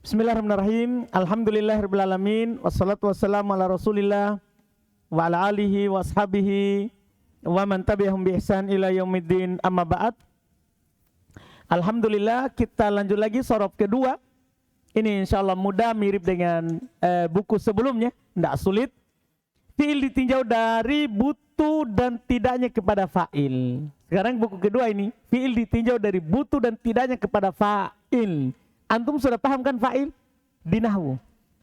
Bismillahirrahmanirrahim. Alhamdulillahirrabbilalamin. Wassalatu wassalamu ala rasulillah wa ala alihi wa ashabihi wa man tabi'ahum bi ihsan ila yaumiddin, amma ba'd. Alhamdulillah, kita lanjut lagi sorob kedua. Ini insyaallah mudah, mirip dengan buku sebelumnya, tidak sulit. Fi'il ditinjau dari butuh dan tidaknya kepada fa'il. Sekarang buku kedua ini, fi'il ditinjau dari butuh dan tidaknya kepada fa'il. Antum sudah paham kan fa'il? Di nahwu.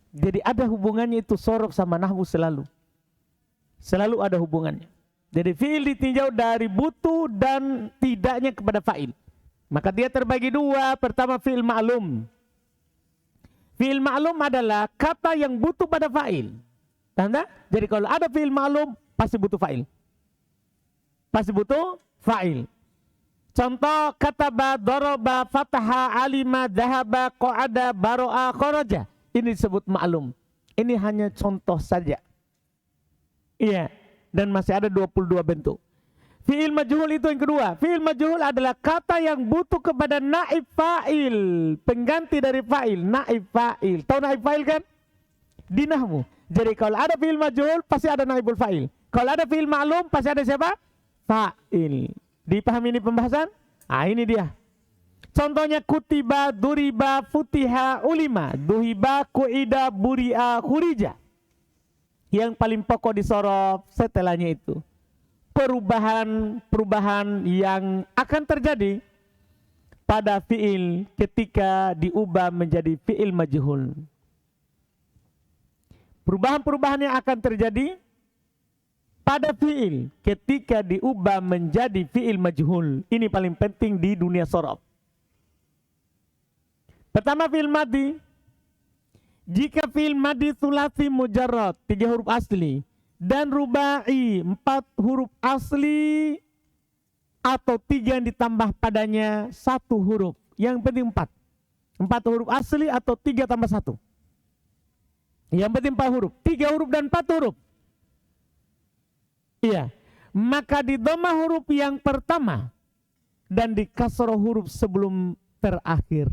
Jadi ada hubungannya itu sorob sama nahwu selalu. Selalu ada hubungannya. Jadi fi'il ditinjau dari butuh dan tidaknya kepada fa'il. Maka dia terbagi dua. Pertama fi'il ma'lum. Fi'il ma'lum adalah kata yang butuh pada fa'il. Tanda? Jadi kalau ada fi'il ma'lum pasti butuh fa'il. Pasti butuh fa'il. Contoh kataba, daraba, fataha, alima, dhahaba, qa'ada, baro'a, kharaja. Ini disebut ma'lum. Ini hanya contoh saja. Iya. Dan masih ada 22 bentuk. Fi'il majhul itu yang kedua. Fi'il majhul adalah kata yang butuh kepada naib fa'il. Pengganti dari fa'il. Naib fa'il. Tahu naib fa'il kan? Di nahwu. Jadi kalau ada fi'il majhul pasti ada naibul fa'il. Kalau ada fi'il ma'lum pasti ada siapa? Fa'il. Dipahami ini pembahasan? Ah, ini dia. Contohnya kutiba, duriba, futiha, ulima, duhiba, kuida, buri'a, khurija. Yang paling pokok disorot setelahnya itu perubahan yang akan terjadi pada fi'il ketika diubah menjadi fi'il majhul. Perubahan-perubahan yang akan terjadi pada fi'il ketika diubah menjadi fi'il majhul. Ini paling penting di dunia sorob. Pertama fi'il madi. Jika fi'il madi sulasi mujarrad 3 huruf asli dan rubai 4 huruf asli atau 3 yang ditambah padanya 1 huruf. Yang penting 4. 4 huruf asli atau 3 tambah 1. Yang penting 4 huruf. 3 huruf dan 4 huruf. Iya, maka di dhamma huruf yang pertama dan di kasroh huruf sebelum terakhir.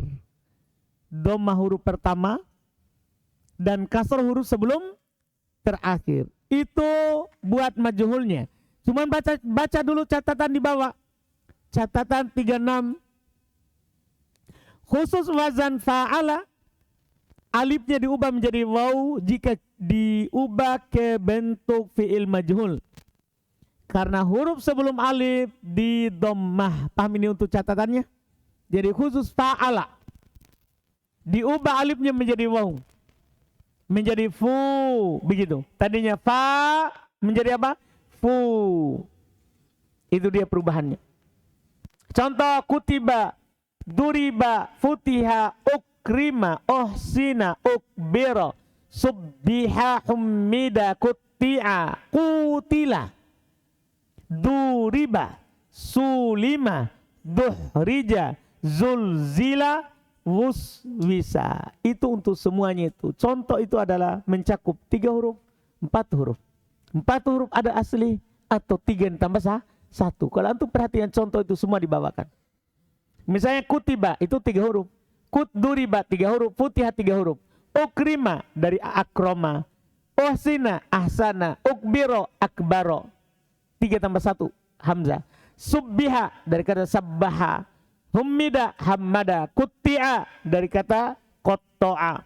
Dhamma huruf pertama dan kasroh huruf sebelum terakhir. Itu buat majhulnya. Cuman baca dulu catatan di bawah. Catatan 36. Khusus wazan fa'ala, alifnya diubah menjadi waw jika diubah ke bentuk fi'il majhul. Karena huruf sebelum alif di dhammah. Paham ini untuk catatannya? Jadi khusus fa'ala. Diubah alifnya menjadi waw. Menjadi fu. Begitu. Tadinya fa menjadi apa? Fu. Itu dia perubahannya. Contoh kutiba, duriba, futiha, ukrima, uhsina, ukbira, subbiha, hummida, kuti'a, kutila. Duriba, sulima, duhrija, zulzila, wuswisa. Itu untuk semuanya itu. Contoh itu adalah mencakup 3 huruf, 4 huruf. 4 huruf ada asli atau 3 tambah 1. Kalau antum perhatian contoh itu semua dibawakan. Misalnya kutiba itu 3 huruf. Duriba 3 huruf, futiha 3 huruf. Ukrima dari akroma. Uhsina, ahsana, ukbiro, akbaro. 3 tambah 1, hamzah. Subbiha dari kata sabbaha. Hummida, hammada. Kuti'a dari kata koto'a.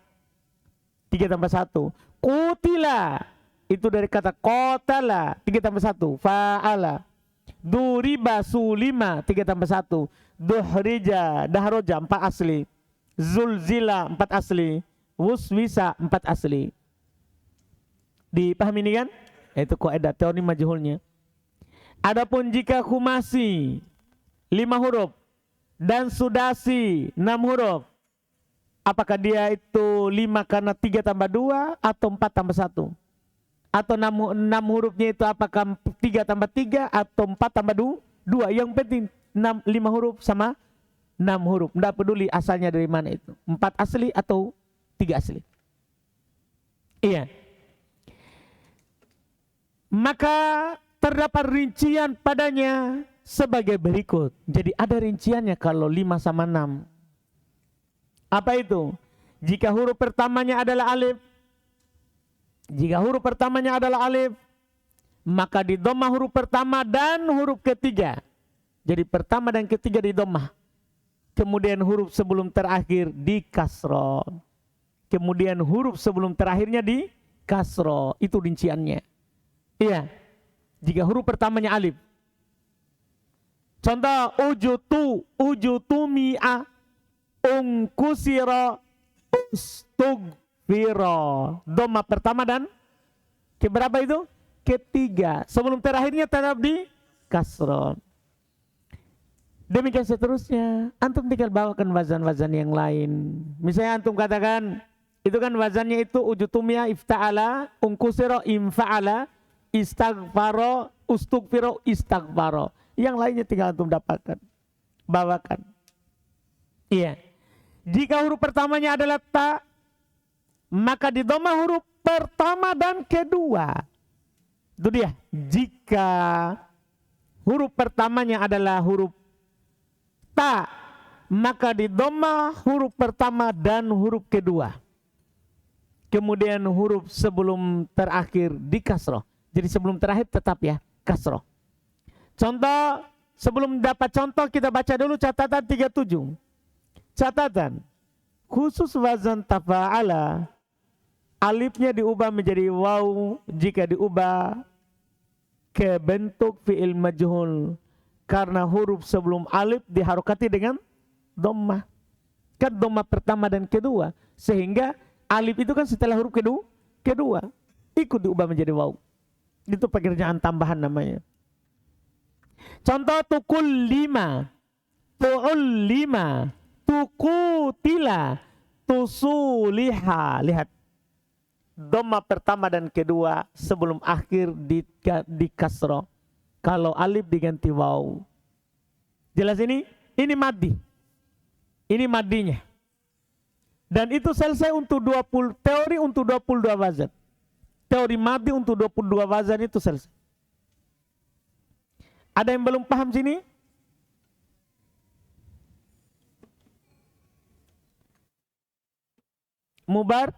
3 tambah 1. Kutila itu dari kata kotala. 3 tambah 1, fa'ala. Duriba, sulima. 3 tambah 1. Duhrija, dahroja 4 asli. Zulzila 4 asli. Wuswisa 4 asli. Dipahami ini kan? Itu kaidah teori majhulnya. Adapun jika khumasi 5 huruf dan sudasi 6 huruf, apakah dia itu 5 karena 3 tambah 2 atau 4 tambah 1? Atau 6 hurufnya itu apakah 3 tambah 3 atau 4 tambah 2? Yang penting 5 huruf sama 6 huruf. Tidak peduli asalnya dari mana itu. 4 asli atau 3 asli. Iya. Maka terdapat rincian padanya sebagai berikut. Jadi ada rinciannya kalau 5 sama 6. Apa itu? Jika huruf pertamanya adalah alif, maka di dhammah huruf pertama dan huruf ketiga. Jadi pertama dan ketiga di dhammah. Kemudian huruf sebelum terakhir di kasroh. Kemudian huruf sebelum terakhirnya di kasroh. Itu rinciannya. Iya. Jika huruf pertamanya alif. Contoh ujutumi'a, ungkusira, ustugfira. Dhammah pertama dan keberapa itu? Ketiga. Sebelum terakhirnya tetap di kasroh. Demikian seterusnya. Antum tinggal bawakan wazan-wazan yang lain. Misalnya antum katakan, itu kan wazannya itu ujutumia ifta'ala, ungkusira imfa'ala, istaghfaro, ustugfiro, istaghfaro. Yang lainnya tinggal antum dapatkan, bawakan. Iya. Jika huruf pertamanya adalah ta, maka di dhammah huruf pertama dan kedua. Itu dia. Jika huruf pertamanya adalah huruf ta, maka di dhammah huruf pertama dan huruf kedua. Kemudian huruf sebelum terakhir di kasroh. Jadi sebelum terakhir tetap ya kasroh. Contoh, sebelum dapat contoh kita baca dulu catatan 37. Catatan, khusus wazan tafa'ala, alifnya diubah menjadi waw jika diubah ke bentuk fi'il majhul. Karena huruf sebelum alif diharokati dengan dhammah. Kan dhammah pertama dan kedua. Sehingga alif itu kan setelah huruf kedua. Ikut diubah menjadi waw. Itu pekerjaan tambahan namanya. Contoh tukul lima, tu'ul lima, tukutila, tusuliha. Lihat. Dhammah pertama dan kedua sebelum akhir di kasroh. Kalau alif diganti waw. Jelas ini? Ini maddi. Ini maddinya. Dan itu selesai untuk 20 teori untuk 22 wazan. Teori maddi untuk 22 wazan itu selesai. Ada yang belum paham sini? Mubar?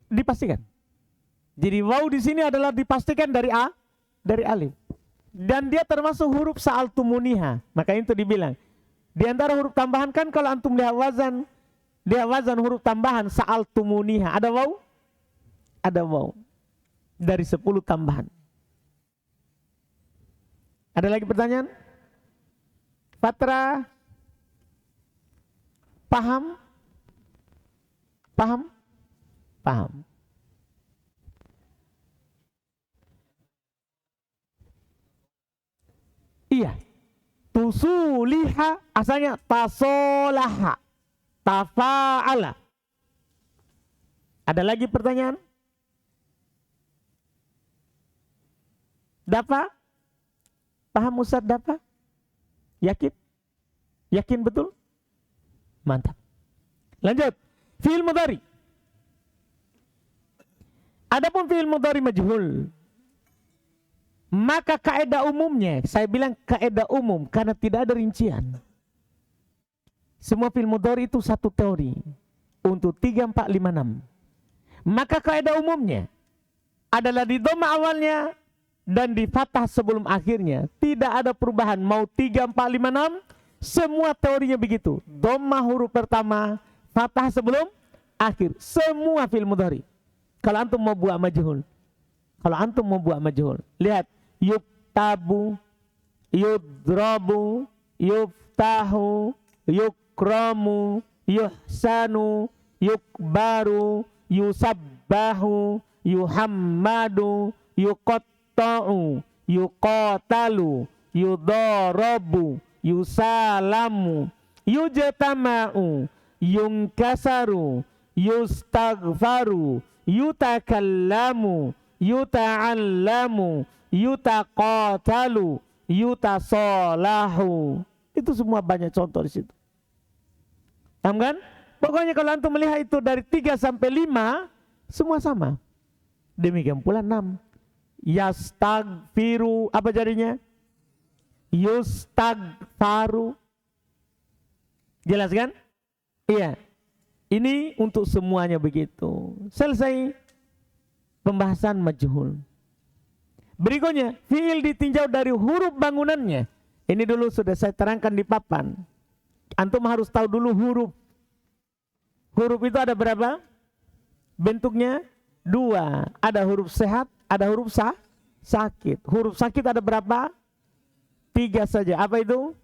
Dipastikan. Jadi waw di sini adalah dipastikan dari alif. Dan dia termasuk huruf sa'altumuniha. Maka itu dibilang. Di antara huruf tambahan kan kalau antum lihat wazan huruf tambahan sa'altumuniha. Ada waw? Ada waw. Dari 10 tambahan. Ada lagi pertanyaan? Patra? Paham? Paham? Paham. Iya. Tusuliha asalnya tasolaha. Tafa'ala. Ada lagi pertanyaan? Dapat? Paham Ustaz dapat? Yakin? Yakin betul? Mantap. Lanjut. Fi'il mudhari. Adapun fi'il mudhari majhul, maka kaidah umumnya, saya bilang kaidah umum karena tidak ada rincian. Semua fi'il mudhari itu satu teori untuk 3, 4, 5, 6. Maka kaidah umumnya adalah di dhammah awalnya dan di fathah sebelum akhirnya. Tidak ada perubahan mau 3, 4, 5, 6. Semua teorinya begitu. Dhammah huruf pertama, fathah sebelum akhir. Semua fi'il mudhari. Kalau antum mau buat majhul. Lihat. Yuktabu, yudrabu, yuftahu, yukramu, yuhsanu, yukbaru, yusabbahu, yuhammadu, yuqatta'u, yuqatalu, yudarabu, yusalamu, yujtama'u, yunkasaru, yustaghfaru, yutakallamu, yuta'allamu, yutaqatalu, yutasolahu. Itu semua banyak contoh di situ. Paham kan? Pokoknya kalau antum melihat itu dari 3 sampai 5 semua sama. Demikian pula 6. Yastagfiru, apa jadinya? Yustagfaru. Jelas kan? Iya. Ini untuk semuanya begitu. Selesai pembahasan majhul. Berikutnya, fiil ditinjau dari huruf bangunannya. Ini dulu sudah saya terangkan di papan. Antum harus tahu dulu huruf. Huruf itu ada berapa? Bentuknya 2. Ada huruf sehat, ada huruf sakit. Huruf sakit ada berapa? 3 saja. Apa itu?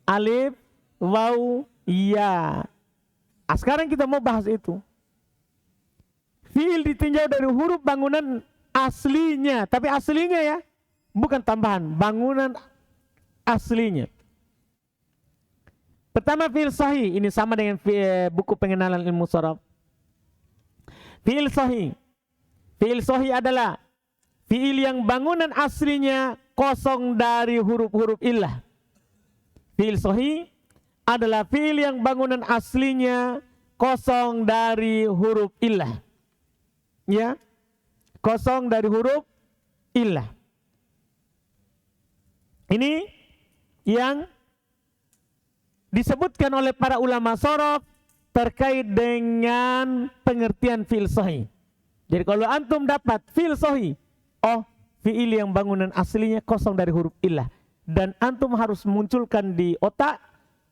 Alif, waw, ya. Sekarang kita mau bahas itu. Fiil ditinjau dari huruf bangunan aslinya, tapi aslinya ya, bukan tambahan, bangunan aslinya. Pertama fiil sahih, ini sama dengan buku pengenalan ilmu sharaf. Fiil sahih. Fiil sahih adalah fiil yang bangunan aslinya kosong dari huruf-huruf illah. Fiil sahih adalah fiil yang bangunan aslinya kosong dari huruf illah. Ya. Kosong dari huruf illah. Ini yang disebutkan oleh para ulama sharaf terkait dengan pengertian fiil sahih. Jadi kalau antum dapat fiil sahih, oh fiil yang bangunan aslinya kosong dari huruf illah, dan antum harus munculkan di otak,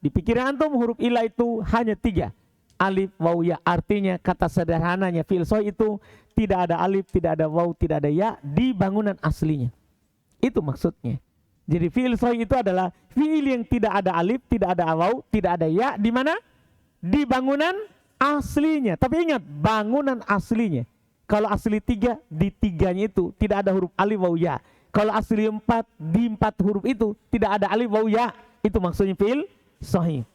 di pikiran antum huruf illah itu hanya 3. Alif, waw, ya. Artinya kata sederhananya fiil sahih itu tidak ada alif, tidak ada waw, tidak ada ya di bangunan aslinya. Itu maksudnya. Jadi fiil sahih itu adalah fiil yang tidak ada alif, tidak ada waw, tidak ada ya. Di mana? Di bangunan aslinya. Tapi ingat, bangunan aslinya. Kalau asli 3, di 3-nya itu tidak ada huruf alif, waw, ya. Kalau asli 4, di 4 huruf itu tidak ada alif, waw, ya. Itu maksudnya fiil sahih.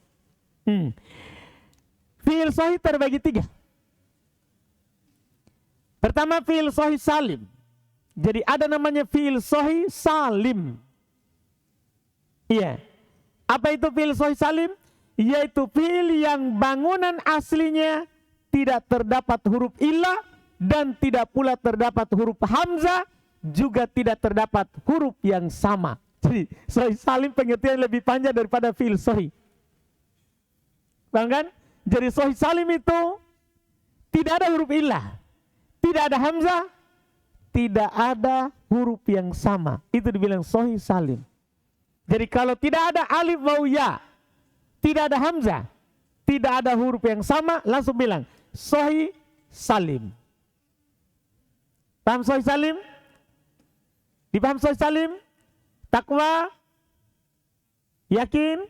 Fiil sahih terbagi 3. Pertama fiil sahih salim. Jadi ada namanya fiil sahih salim. Iya. Apa itu fiil sahih salim? Yaitu fiil yang bangunan aslinya tidak terdapat huruf illah dan tidak pula terdapat huruf hamzah, juga tidak terdapat huruf yang sama. Jadi sahih salim pengertian lebih panjang daripada fiil sahih. Paham kan? Jadi sahih salim itu tidak ada huruf illah, tidak ada hamzah, tidak ada huruf yang sama. Itu dibilang sahih salim. Jadi kalau tidak ada alif, waw, ya, tidak ada hamzah, tidak ada huruf yang sama, langsung bilang sahih salim. Paham sahih salim? Dipaham sahih salim? Takwa? Yakin?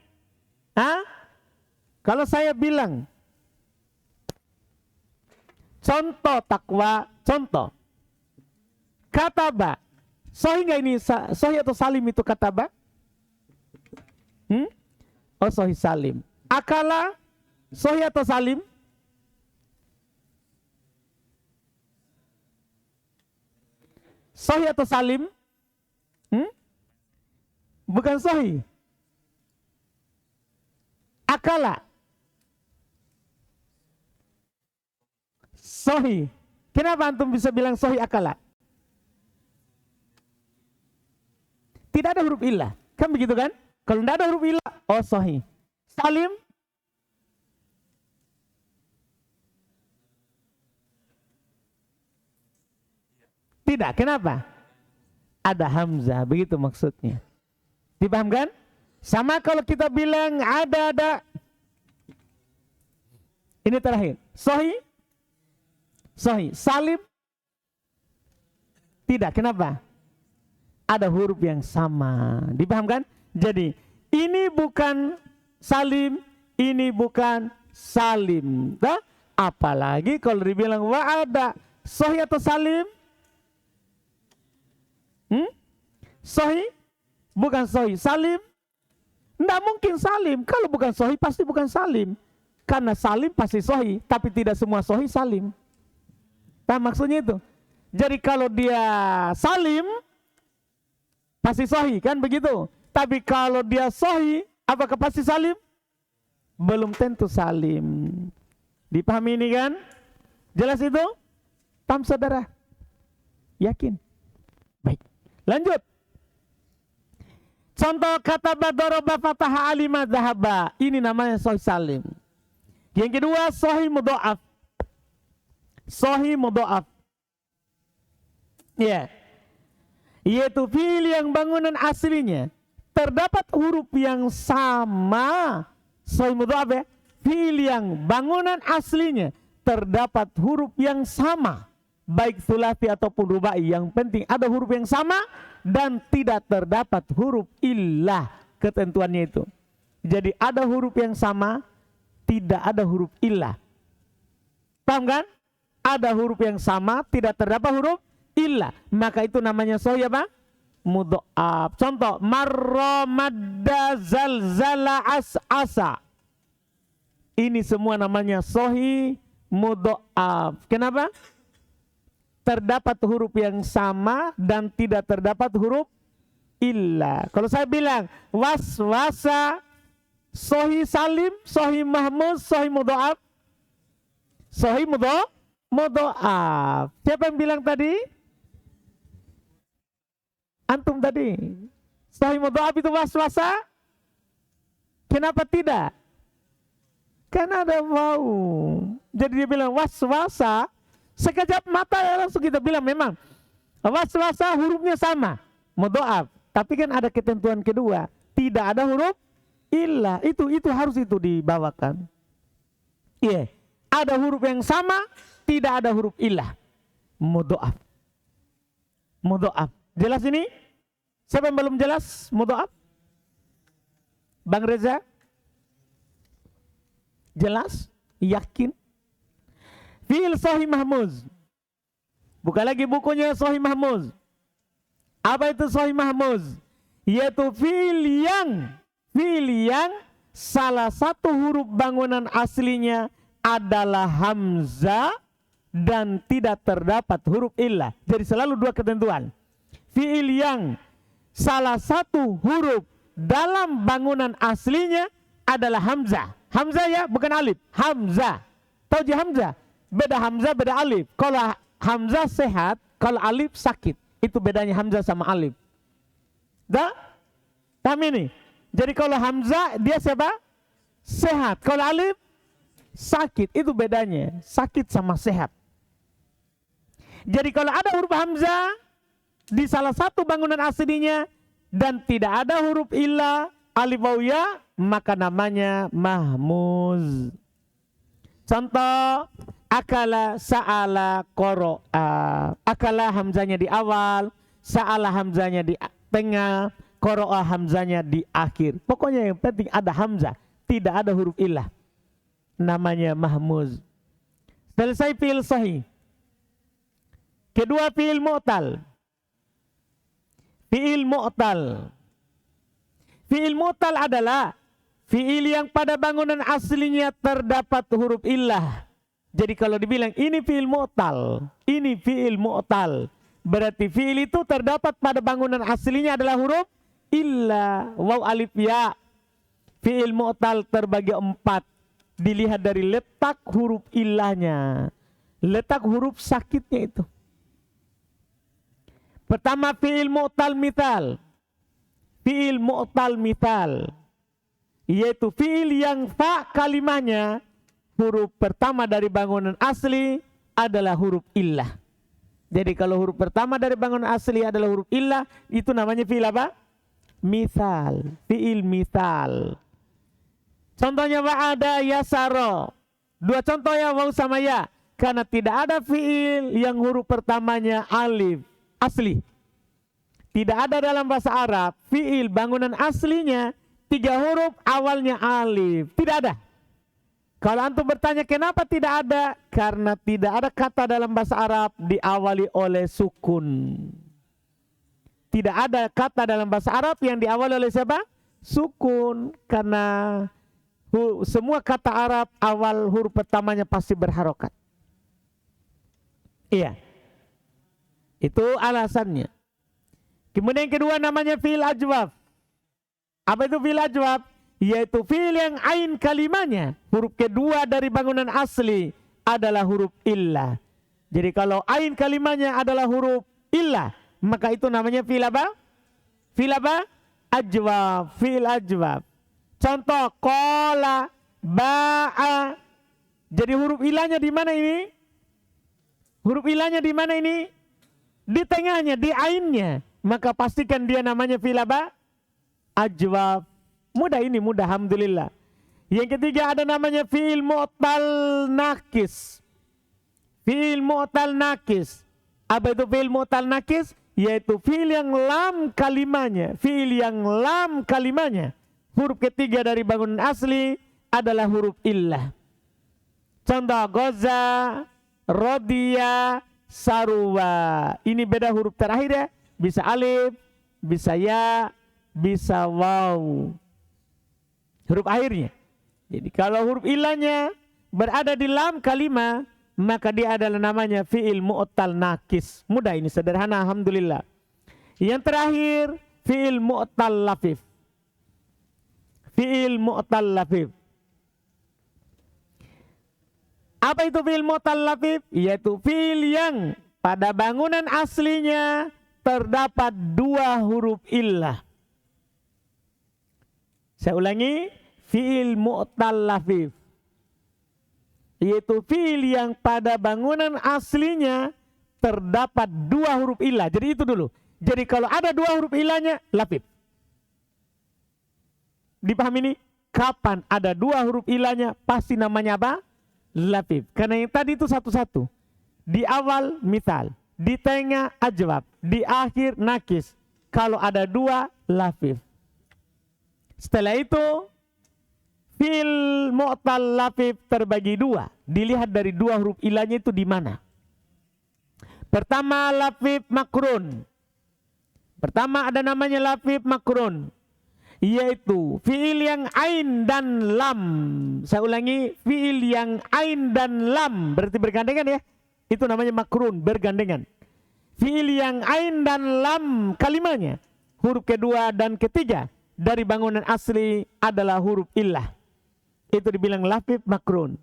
Kalau saya bilang contoh takwa, contoh kataba, sahih nggak ini? Sahih atau salim itu kataba? Oh, sahih salim. Akala, sahih atau salim? Sahih atau salim? Bukan sahih. Akala, sahih. Kenapa antum bisa bilang sahih akala? Tidak ada huruf illah. Kan begitu kan? Kalau tidak ada huruf illah, oh sahih. Salim? Tidak. Kenapa? Ada hamzah. Begitu maksudnya. Dipahamkan? Sama kalau kita bilang ada. Ini terakhir. Sahih? Sahih. Salim? Tidak. Kenapa? Ada huruf yang sama. Dipahamkan? Jadi ini bukan salim, ini bukan salim. Nah, apalagi kalau dibilang wa'ada, sahih atau salim? Sahih? Bukan sahih. Salim? Tidak mungkin salim. Kalau bukan sahih pasti bukan salim. Karena salim pasti sahih, tapi tidak semua sahih salim. Nah, maksudnya itu. Jadi kalau dia salim pasti sahih, kan begitu? Tapi kalau dia sahih, apakah pasti salim? Belum tentu salim. Dipahami ini kan? Jelas itu? Paham saudara? Yakin? Baik, lanjut. Contoh kata daraba fataha alima dhahaba. Ini namanya sahih salim. Yang kedua sahih mudha'af. Sahih mudha'af. Ya. Yaitu fiil yang bangunan aslinya terdapat huruf yang sama. Sahih mudha'af ya. Fiil yang bangunan aslinya terdapat huruf yang sama. Baik sulasi ataupun rubai, yang penting ada huruf yang sama dan tidak terdapat huruf illah, ketentuannya itu. Jadi ada huruf yang sama, tidak ada huruf illah. Paham kan? Ada huruf yang sama, tidak terdapat huruf illah, maka itu namanya sahih apa? Mudha'af. Contoh, marra madda zalzala as'asa. Ini semua namanya sahih mudha'af. Kenapa? Terdapat huruf yang sama dan tidak terdapat huruf illah. Kalau saya bilang waswasa, sahih salim, sahih mahmuz, sahih mudha'af. Sahih mudha'af. Siapa yang bilang tadi? Antum tadi. Sahih mudha'af itu waswasa? Kenapa tidak? Karena ada wau. Jadi dia bilang waswasa. Sekejap mata langsung kita bilang memang waswasa hurufnya sama, mudha'af. Tapi kan ada ketentuan kedua, tidak ada huruf illah. Itu harus itu dibawakan. Iya, ada huruf yang sama, tidak ada huruf illah. Mudha'af. Mudha'af. Jelas ini? Siapa yang belum jelas mudha'af? Bang Reza? Jelas? Yakin? Fi'il sahih mahmuz. Buka lagi bukunya sahih mahmuz. Apa itu sahih mahmuz? Yaitu fi'il yang salah satu huruf bangunan aslinya adalah hamzah dan tidak terdapat huruf illah. Jadi selalu dua ketentuan. Fi'il yang salah satu huruf dalam bangunan aslinya adalah hamzah. Hamzah ya, bukan alif. Hamzah. Tahu je hamzah? Beda hamzah, beda alif. Kalau hamzah sehat, kalau alif sakit. Itu bedanya hamzah sama alif. Dah? Paham ini? Jadi kalau hamzah, dia siapa? Sehat. Kalau alif, sakit. Itu bedanya. Sakit sama sehat. Jadi kalau ada huruf hamzah di salah satu bangunan aslinya dan tidak ada huruf illah, alif waw ya, maka namanya mahmuz. Contoh, akala, sa'ala, qara'a. Akala hamzanya di awal, sa'ala hamzanya di tengah, qara'a hamzanya di akhir. Pokoknya yang penting ada hamzah, tidak ada huruf illah. Namanya mahmuz. Selesai fi'il sahih. Kedua fi'il mu'tal. Fi'il mu'tal. Fi'il mu'tal adalah fi'il yang pada bangunan aslinya terdapat huruf illah. Jadi kalau dibilang ini fi'il mu'tal, ini fi'il mu'tal, berarti fi'il itu terdapat pada bangunan aslinya adalah huruf illah, waw alif ya. Fi'il mu'tal terbagi 4. Dilihat dari letak huruf illahnya, letak huruf sakitnya itu. Pertama fi'il mu'tal mithal. Fi'il mu'tal mithal, yaitu fi'il yang fa kalimahnya huruf pertama dari bangunan asli adalah huruf illah. Jadi kalau huruf pertama dari bangunan asli adalah huruf illah, itu namanya fi'il apa? Mithal. Fi'il mithal. Contohnya wa'ada yasara. Dua contoh ya, waw sama ya. Karena tidak ada fi'il yang huruf pertamanya alif asli. Tidak ada dalam bahasa Arab fi'il bangunan aslinya 3 huruf awalnya alif. Tidak ada. Kalau antum bertanya kenapa tidak ada? Karena tidak ada kata dalam bahasa Arab diawali oleh sukun. Tidak ada kata dalam bahasa Arab yang diawali oleh siapa? Sukun. Karena semua kata Arab awal huruf pertamanya pasti berharokat. Iya. Itu alasannya. Kemudian yang kedua namanya fi'il ajwaf. Apa itu fi'il ajwaf? Yaitu fi'il yang ain kalimahnya, huruf kedua dari bangunan asli adalah huruf illah. Jadi kalau ain kalimahnya adalah huruf illah, maka itu namanya fi'il apa? Fi'il apa? Ajwaf, fi'il ajwaf. Contoh, qala, ba'a. Jadi huruf ilahnya di mana ini? Huruf ilahnya di mana ini? Di tengahnya, di ainnya. Maka pastikan dia namanya fi'il apa? Ajwaf. Mudah ini, mudah, alhamdulillah. Yang ketiga ada namanya fi'il mu'tal nakis. Fi'il mu'tal nakis. Apa itu fi'il mu'tal nakis? Yaitu fi'il yang lam kalimanya. Fi'il yang lam kalimanya. Huruf ketiga dari bangunan asli adalah huruf illah. Contoh, goza, rodiya, sarwa. Ini beda huruf terakhir ya. Bisa alif, bisa ya, bisa waw. Huruf akhirnya. Jadi kalau huruf ilahnya berada di lam kalimah, maka dia adalah namanya fi'il mu'tal nakis. Mudah ini, sederhana, alhamdulillah. Yang terakhir, fi'il mu'tal lafif. Fi'il mu'tal lafif. Apa itu fi'il mu'tal lafif? Yaitu fi'il yang pada bangunan aslinya terdapat dua huruf illah. Saya ulangi, fi'il mu'tal lafif. Yaitu fi'il yang pada bangunan aslinya terdapat dua huruf illah. Jadi itu dulu. Jadi kalau ada dua huruf ilahnya, lafif. Dipahami ini? Kapan ada dua huruf ilahnya, pasti namanya apa? Lafif. Karena yang tadi itu satu-satu. Di awal misal, di tengah ajwab, di akhir nakis. Kalau ada dua, lafif. Setelah itu, fi'il mu'tal lafif terbagi dua. Dilihat dari dua huruf ilahnya itu di mana. Pertama, lafif makrun. Pertama ada namanya lafif makrun, yaitu fi'il yang ain dan lam. Saya ulangi, fi'il yang ain dan lam berarti bergandengan ya. Itu namanya makrun, bergandengan. Fi'il yang ain dan lam kalimanya, huruf kedua dan ketiga dari bangunan asli adalah huruf illah. Itu dibilang lafif makrun.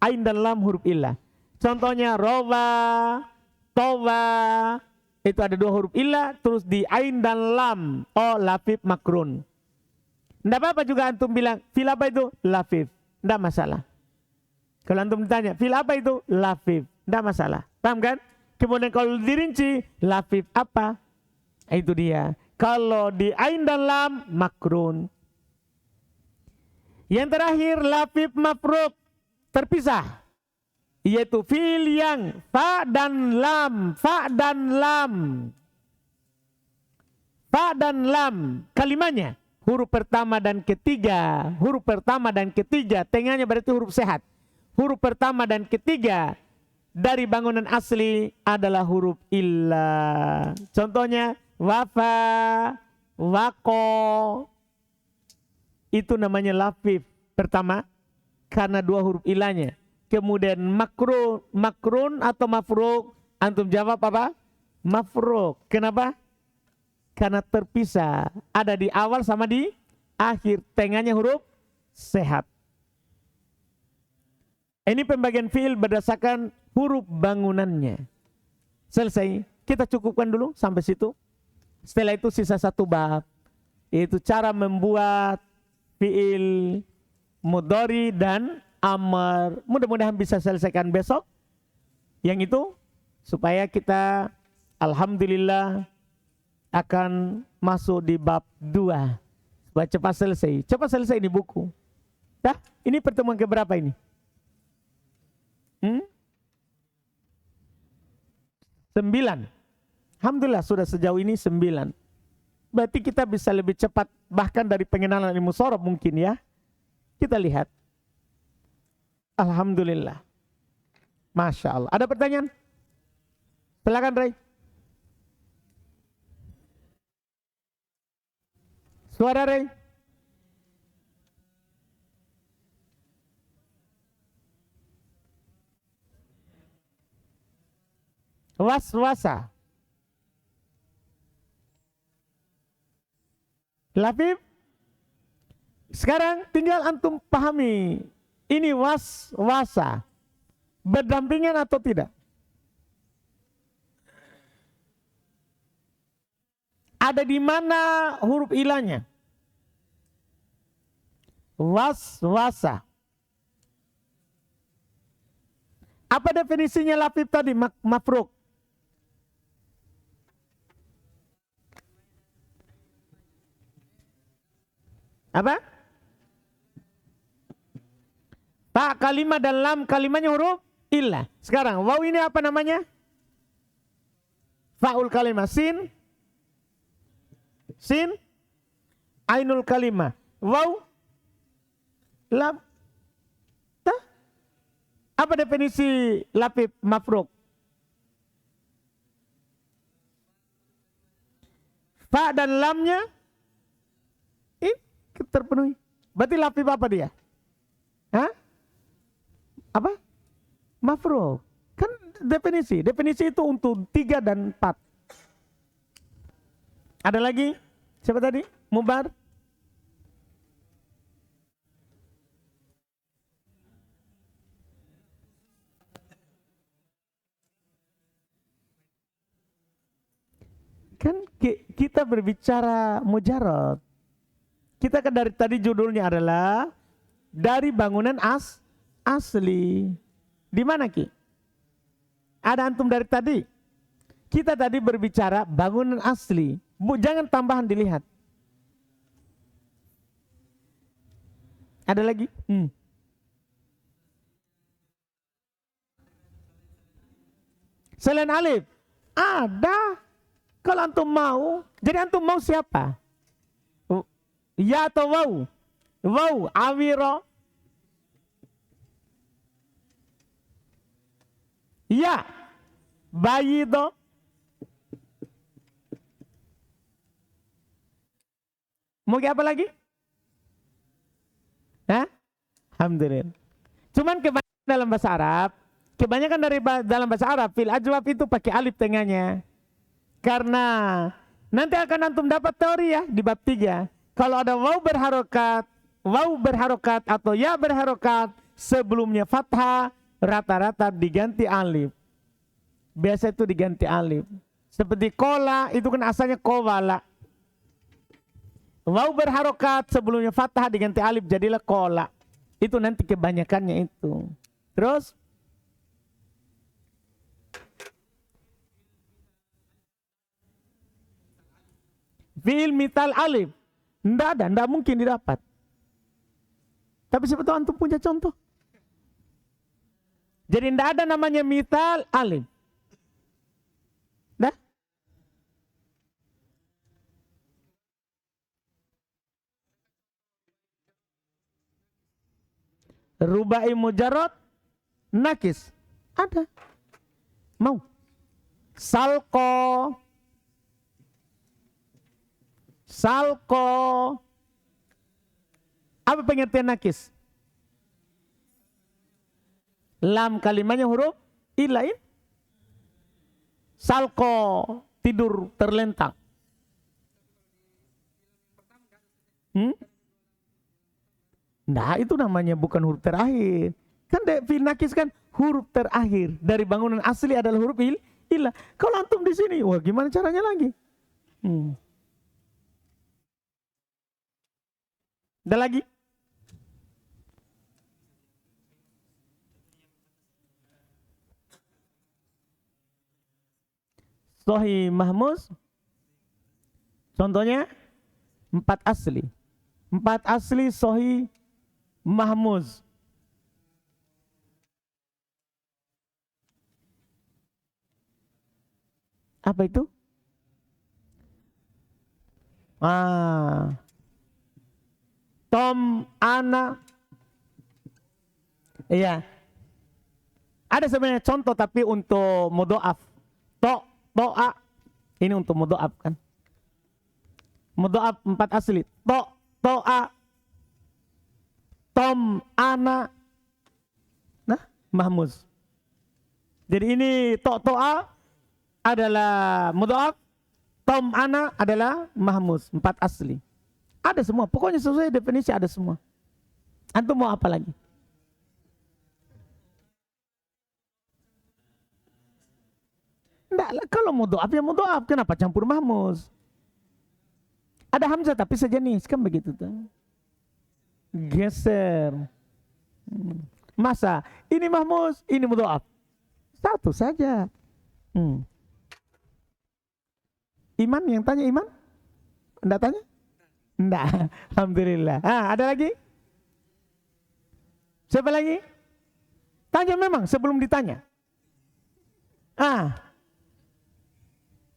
Ain dan lam huruf illah. Contohnya rawa, tawa. Itu ada dua huruf illah, terus di ain dan lam. Oh, lafif makrun. Tidak apa-apa juga antum bilang, fil apa itu? Lafif. Tidak masalah. Kalau antum ditanya, fil apa itu? Lafif. Tidak masalah. Paham kan? Kemudian kalau dirinci, lafif apa? Itu dia. Kalau di ain dan lam, makrun. Yang terakhir, lafif mafruk. Terpisah. Yaitu fi'il yang fa dan lam. Fa dan lam. Fa dan lam. Kalimanya. Huruf pertama dan ketiga. Huruf pertama dan ketiga. Tengahnya berarti huruf sehat. Huruf pertama dan ketiga dari bangunan asli adalah huruf illah. Contohnya wafa, wako. Itu namanya lafif. Pertama, karena dua huruf ilahnya. Kemudian makrun atau mafruk. Antum jawab apa? Mafruk. Kenapa? Karena terpisah. Ada di awal sama di akhir. Tengahnya huruf sehat. Ini pembagian fi'il berdasarkan huruf bangunannya. Selesai. Kita cukupkan dulu sampai situ. Setelah itu sisa satu bab. Yaitu cara membuat fi'il mudhari dan amr. Mudah-mudahan bisa selesaikan besok. Yang itu supaya kita alhamdulillah akan masuk di bab 2. Supaya cepat selesai. Cepat selesai ini buku. Dah, ini pertemuan keberapa ini? 9. Alhamdulillah sudah sejauh ini 9. Berarti kita bisa lebih cepat bahkan dari pengenalan ilmu sorof mungkin ya. Kita lihat. Alhamdulillah. Masya Allah. Ada pertanyaan? Silakan Ray. Suara Ray. Was-wasa. Lafif. Sekarang tinggal antum pahami. Ini was-wasa. Berdampingan atau tidak? Ada di mana huruf ilahnya? Waswasa. Apa definisinya lafif tadi? Mafruk. Apa? Ta kalimat dan lam kalimatnya huruf illah. Sekarang waw ini apa namanya? Faul kalimah. Sin ainul kalimah. Waw lam ta. Apa definisi lafif mafruk? Fa dan lamnya ini terpenuhi. Berarti lafif apa dia? Hah? Apa? Mafruk. Kan definisi. Definisi itu untuk 3 dan 4. Ada lagi? Siapa tadi? Mubar? Kan kita berbicara mujarad. Kita kan dari tadi judulnya adalah dari bangunan asli. Di mana Ki? Ada antum dari tadi? Kita tadi berbicara bangunan asli. Jangan tambahan dilihat. Ada lagi? Selain alif? Ada. Kalau antum mau, jadi antum mau siapa? Ya atau waw? Waw, awiro. Ya, bayido. Mau apa lagi? Hah? Alhamdulillah. Cuman kebanyakan dalam bahasa Arab, kebanyakan dari dalam bahasa Arab, fil ajwab itu pakai alif tengahnya. Karena nanti akan antum dapat teori ya di bab 3. Kalau ada waw berharokat atau ya berharokat, sebelumnya fathah, rata-rata diganti alif. Biasa itu diganti alif. Seperti kola, itu kan asalnya kowala. Waw berharokat, sebelumnya fathah diganti alif, jadilah kola. Itu nanti kebanyakannya itu. Terus fi'il mital alif. Nggak mungkin didapat. Tapi siapa tahu antum punya contoh. Jadi nggak ada namanya mital alif. Dah? Rubai mujarrad nakis. Ada. Mau? Salko. Apa pengertian nakis? Lam kalimatnya huruf ilain. Salko, tidur terlentang. Nah itu namanya bukan huruf terakhir. Kan fi'il nakis kan huruf terakhir. Dari bangunan asli adalah huruf ilah. Kalau antum di sini, wah gimana caranya lagi? Ada lagi? Sahih mahmuz. Contohnya 4 asli. 4 asli sahih mahmuz. Apa itu? Tom, ana. Iya. Ada sebenarnya contoh tapi untuk mudhoaf. To'a. Ini untuk mudhoaf kan. Mudhoaf 4 asli. To'a. Tom, ana. Nah, mahmuz. Jadi ini to'a adalah mudhoaf. Tom, ana adalah mahmuz. 4 asli. Ada semua, pokoknya sesuai definisi ada semua. Antum mau apa lagi? Enggak, kalau mudhoaf ya mudhoaf, kenapa campur mahmuz? Ada hamzah tapi sejenis, kan begitu tuh. Geser. Masa ini mahmuz, ini mudha'af. Satu saja. Iman yang tanya, Iman? Enggak tanya? Enggak. Alhamdulillah. Ada lagi? Siapa lagi? Tanya memang sebelum ditanya.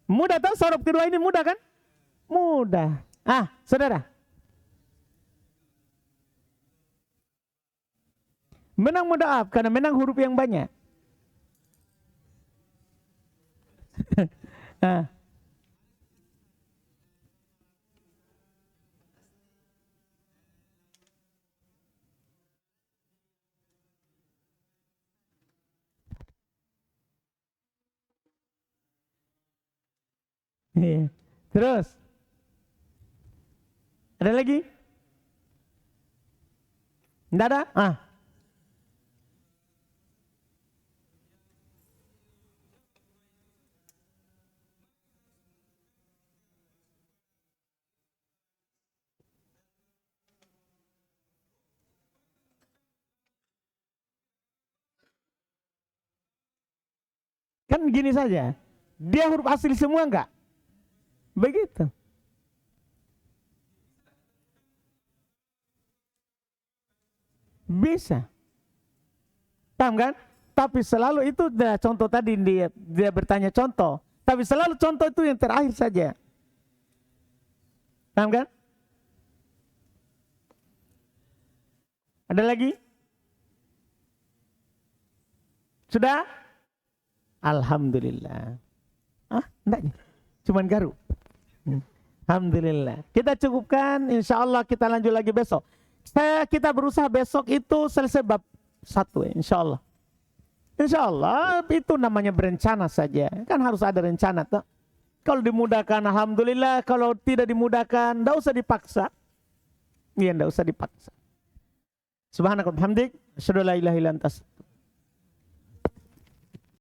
Mudah tahu sorob kedua ini mudah kan? Mudah. Saudara. Menang mudha'af karena menang huruf yang banyak. Terus. Ada lagi? Tidak ada? Kan gini saja. Dia huruf asli semua enggak? Begitu. Bisa. Paham kan? Tapi selalu itu contoh tadi dia bertanya contoh. Tapi selalu contoh itu yang terakhir saja. Paham kan? Ada lagi? Sudah? Alhamdulillah. Enggak nih. Cuman garu. Alhamdulillah. Kita cukupkan, insya Allah kita lanjut lagi besok. Kita berusaha besok itu selesai bab 1 insya Allah. Insya Allah itu namanya berencana saja. Kan harus ada rencana tuh. Kalau dimudahkan alhamdulillah, kalau tidak dimudahkan enggak usah dipaksa. Iya, enggak usah dipaksa. Subhanakallahumma hamdik, asyhadu an la ilaha illa anta